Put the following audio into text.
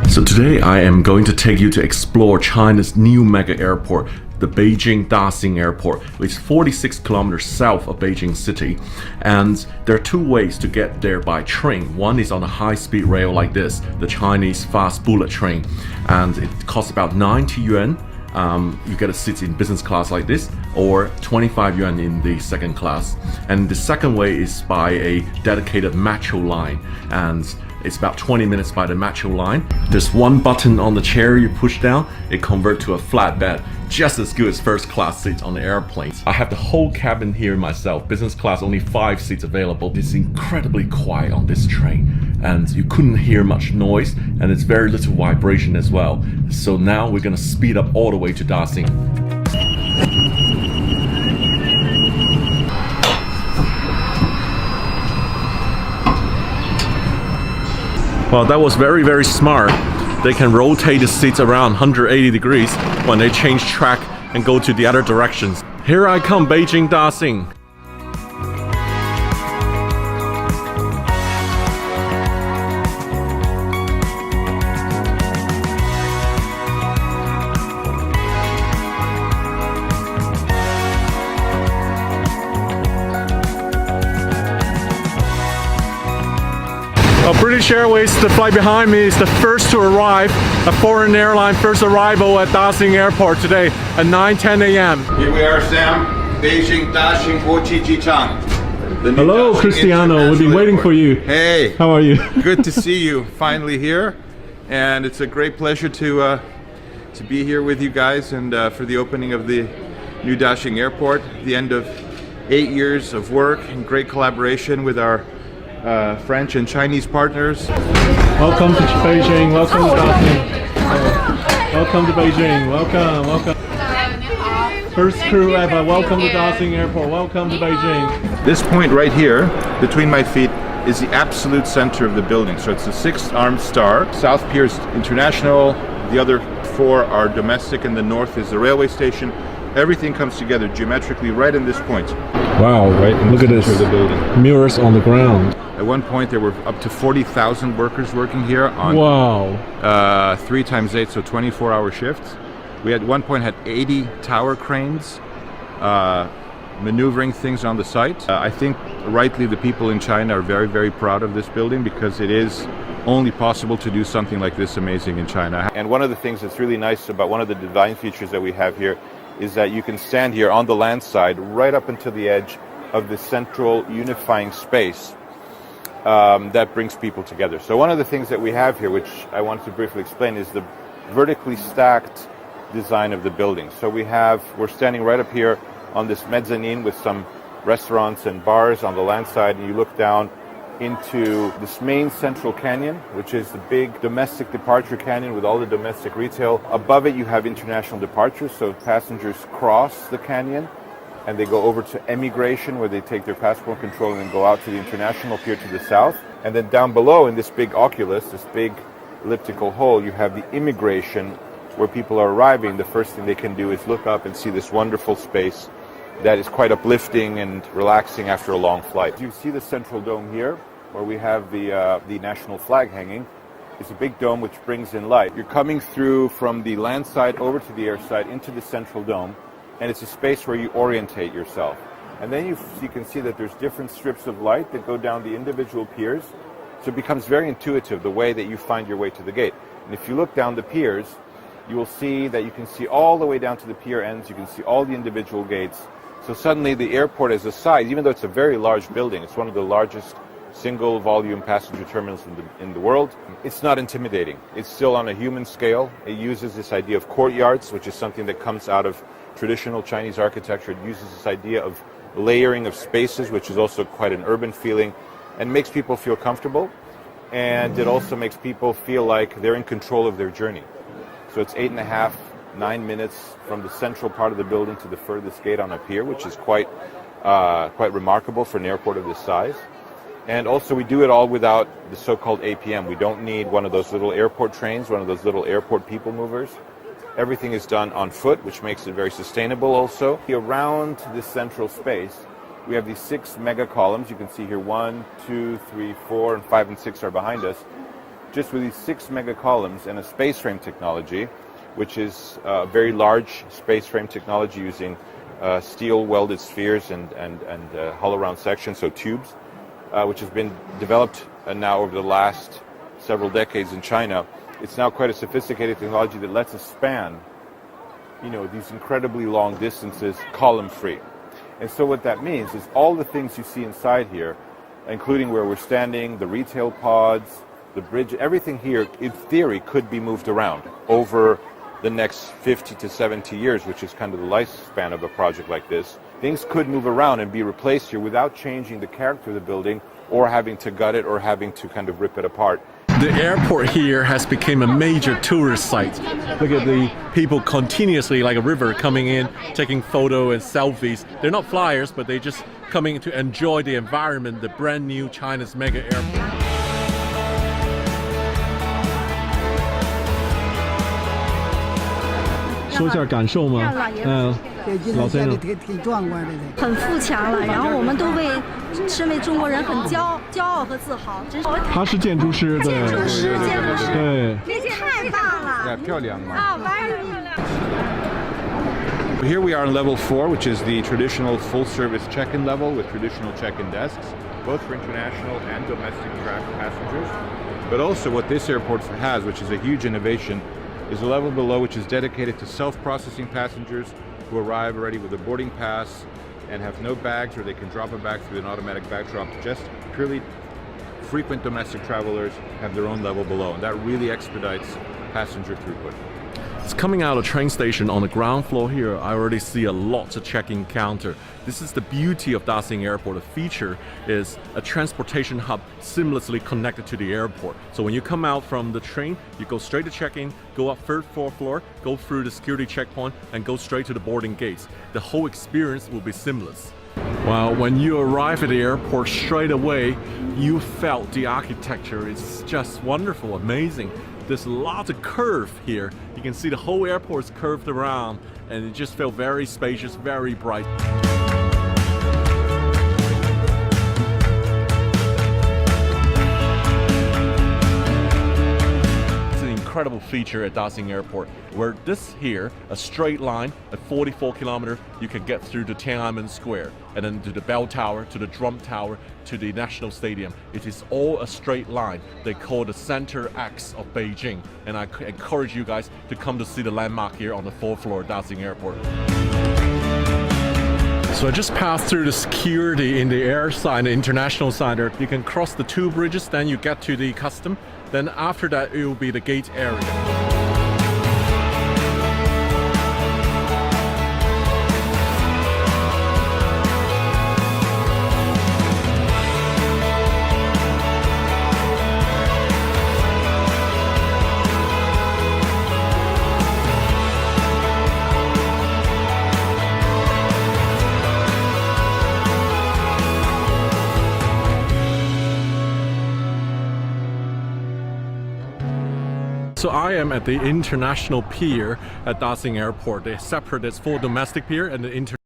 So today I am going to take you to explore China's new mega airport, the Beijing Daxing Airport, which is 46 kilometers south of Beijing City. And there are two ways to get there by train. One is on a high-speed rail like this, the Chinese fast bullet train, and it costs about 90 yuan. You get a seat in business class like this, or 25 yuan in the second class. And the second way is by a dedicated metro line, and it's about 20 minutes by the metro line. There's one button on the chair you push down, it converts to a flat bed, just as good as first class seats on the airplanes. I have the whole cabin here myself. Business class, only 5 seats available. It's incredibly quiet on this train, and you couldn't hear much noise, and it's very little vibration as well. So now we're gonna speed up all the way to Daxing. Well, that was very, very smart. They can rotate the seats around 180 degrees when they change track and go to the other directions. Here I come, Beijing Daxing. British Airways, the flight behind me, is the first to arrive. A foreign airline first arrival at Daxing Airport today at 9:10 a.m. Here we are, Sam. Beijing Daxing China. Hello, Cristiano. We've been waiting for you. Hey. How are you? Good to see you finally here, and it's a great pleasure to be here with you guys and for the opening of the new Daxing Airport. The end of 8 years of work and great collaboration with our French and Chinese partners. Welcome to Beijing. Welcome to Daxing. Welcome to Beijing. Welcome. First crew ever. Welcome to Daxing Airport. Welcome to Beijing. This point right here, between my feet, is the absolute center of the building. So it's the 6th armed star. South Pier is international. The other 4 are domestic, and the north is the railway station. Everything comes together geometrically right in this point. Wow, right in look the at this. center of the building. Mirrors on the ground. At one point there were up to 40,000 workers working here on 3 times 8, so 24-hour shifts. We at one point had 80 tower cranes maneuvering things on the site. I think rightly the people in China are very, very proud of this building because it is only possible to do something like this amazing in China. And one of the things that's really nice about one of the design features that we have here is that you can stand here on the land side right up until the edge of the central unifying space that brings people together. So one of the things that we have here, which I wanted to briefly explain, is the vertically stacked design of the building. So we're standing right up here on this mezzanine with some restaurants and bars on the land side, and you look down into this main central canyon, which is the big domestic departure canyon with all the domestic retail. Above it you have international departures, so passengers cross the canyon and they go over to emigration, where they take their passport control and then go out to the international pier to the south. And then down below in this big oculus, this big elliptical hole, you have the immigration, where people are arriving. The first thing they can do is look up and see this wonderful space that is quite uplifting and relaxing after a long flight. You see the central dome here, where we have the national flag hanging. It's a big dome which brings in light. You're coming through from the land side over to the air side into the central dome, and it's a space where you orientate yourself. And then you can see that there's different strips of light that go down the individual piers, so it becomes very intuitive the way that you find your way to the gate. And if you look down the piers, you will see that you can see all the way down to the pier ends, you can see all the individual gates. So suddenly the airport as a size, even though it's a very large building, it's one of the largest single volume passenger terminals in the world, it's not intimidating. It's still on a human scale. It uses this idea of courtyards, which is something that comes out of traditional Chinese architecture. It uses this idea of layering of spaces, which is also quite an urban feeling, and makes people feel comfortable. And it also makes people feel like they're in control of their journey. So it's 8.5, 9 minutes from the central part of the building to the furthest gate on a pier, which is quite remarkable for an airport of this size. And also we do it all without the so-called APM. We don't need one of those little airport trains, one of those little airport people movers. Everything is done on foot, which makes it very sustainable also. Around this central space, we have these 6 mega columns. You can see here 1, 2, 3, 4, and 5 and 6 are behind us. just with these 6 mega columns and a space frame technology, which is a very large space frame technology using steel welded spheres and hollow round sections, so tubes, which has been developed now over the last several decades in China. It's now quite a sophisticated technology that lets us span, these incredibly long distances column-free. And so what that means is all the things you see inside here, including where we're standing, the retail pods, the bridge, everything here, in theory, could be moved around over the next 50 to 70 years, which is kind of the lifespan of a project like this. Things could move around and be replaced here without changing the character of the building or having to gut it or having to kind of rip it apart. The airport here has become a major tourist site. Look at the people continuously, like a river, coming in, taking photos and selfies. They're not flyers, but they're just coming to enjoy the environment, the brand new China's mega airport. 说一下感受吗？老先生，挺壮观的，很富强了。然后我们都为身为中国人很骄傲和自豪。真是他是建筑师，对，建筑师，对，这太大了，漂亮嘛。啊，玩儿漂亮。 Here we are on level 4, which is the traditional full-service check-in level with traditional check-in desks, both for international and domestic passengers. But also what this airport has, which is a huge innovation, is a level below which is dedicated to self-processing passengers who arrive already with a boarding pass and have no bags, or they can drop a bag through an automatic bag drop. Just purely frequent domestic travelers have their own level below, and that really expedites passenger throughput. It's coming out of train station on the ground floor here. I already see a lot of check-in counter. This is the beauty of Daxing Airport. The feature is a transportation hub seamlessly connected to the airport. So when you come out from the train, you go straight to check-in, go up third floor, go through the security checkpoint, and go straight to the boarding gates. The whole experience will be seamless. Well, when you arrive at the airport straight away, you felt the architecture. It's just wonderful, amazing. There's lots of curve here. You can see the whole airport is curved around, and it just felt very spacious, very bright. Incredible feature at Daxing Airport, where this here, a straight line at 44 kilometers, you can get through to Tiananmen Square, and then to the bell tower, to the drum tower, to the National Stadium. It is all a straight line. They call the center X of Beijing, and I encourage you guys to come to see the landmark here on the 4th floor of Daxing Airport. So I just passed through the security in the air side, the international side there. You can cross the 2 bridges, then you get to the custom. Then after that, it will be the gate area. So I am at the international pier at Daxing Airport. They separate this for domestic pier and the international.